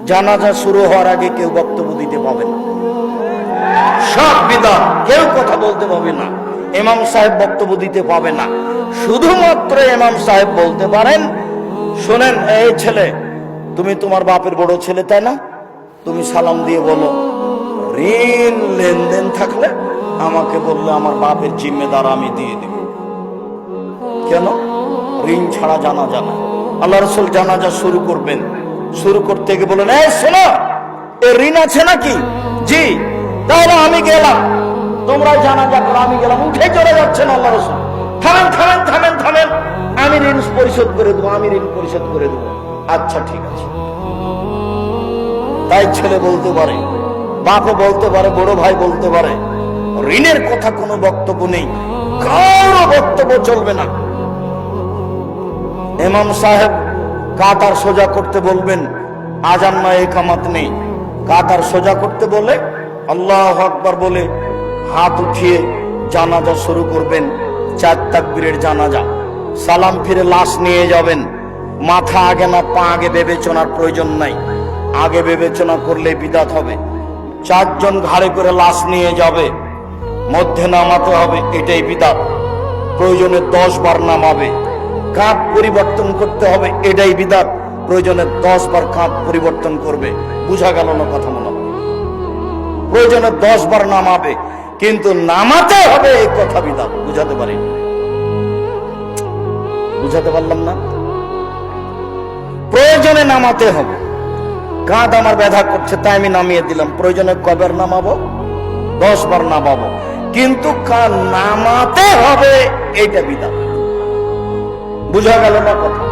জানাজা শুরু হওয়ার আগে কেউ বক্তব্য দিতে পাবে না, সব বিদআত, কেউ কথা বলতে পাবে না, ইমাম সাহেব বক্তব্য দিতে পাবে না। শুধুমাত্র ইমাম সাহেব বলতে পারেন, শোনেন এই ছেলে, তুমি তোমার বাপের বড় ছেলে তাই না, তুমি সালাম দিয়ে বলো ঋণ লেনদেন থাকলে আমাকে বললে আমার বাপের জিম্মেদার আমি দিয়ে দেব। কেন? ঋণ ছাড়া জানাজা না। আল্লাহ রাসূল জানাজা শুরু করবেন, শুরু করতে গিয়ে বলেন, এই শোনো, এ ঋণ আছে নাকি? জি। তাহলে আমি গেলাম, তোমরা জানাজা করো, আমি গেলাম। উঠে চলে যাচ্ছেন আল্লাহ রাসূল, থামেন থামেন থামেন থামেন, আমি ঋণ পরিশোধ করে দেবো, আমি ঋণ পরিশোধ করে দেবো। আচ্ছা ঠিক আছে। তাই ছেলে বলতে পারে, বাপও বলতে পারে, বড় ভাই বলতে পারে, ঋণের কথা কোনো বক্তব্য নেই, কারো বক্তব্য চলবে না। ইমাম সাহেব কাতার সোজা করতে বলবেন, আজান নয়, ইকামত নেই, কাতার সোজা করতে বলে আল্লাহু আকবার বলে হাত উঠিয়ে জানাজা শুরু করবেন। 4 তাকবীরের জানাজা। সালাম ফিরে লাশ নিয়ে যাবেন। মাথা আগে না পা আগে বিবেচনার প্রয়োজন নাই, আগে বিবেচনা করলে বিদআত হবে। 4 জন ঘাড়ে করে লাশ নিয়ে যাবে, মধ্যে নামাতে হবে, এটাই বিদআত। প্রয়োজনে 10 বার নামাবে, কাঁধ পরিবর্তন করতে হবে, এটাই বিদআত। প্রয়োজনে 10 বার কাঁধ পরিবর্তন করবে। বুঝা গেল না কথা? মনে হয় প্রয়োজনে 10 বার নামাবে, কিন্তু নামাতে হবে, এই কথা বিদআত। বুঝাতে পারি? বুঝাতে পারলাম না? প্রয়োজনে নামাতে হবে। কাঁধ আমার ব্যথা করছে তাই আমি নামিয়ে দিলাম, প্রয়োজনে কয়বার নামাবো? 10 বার নামাবো, কিন্তু নামাতে হবে, এইটা বিদআত। বুঝা গেল না কথা?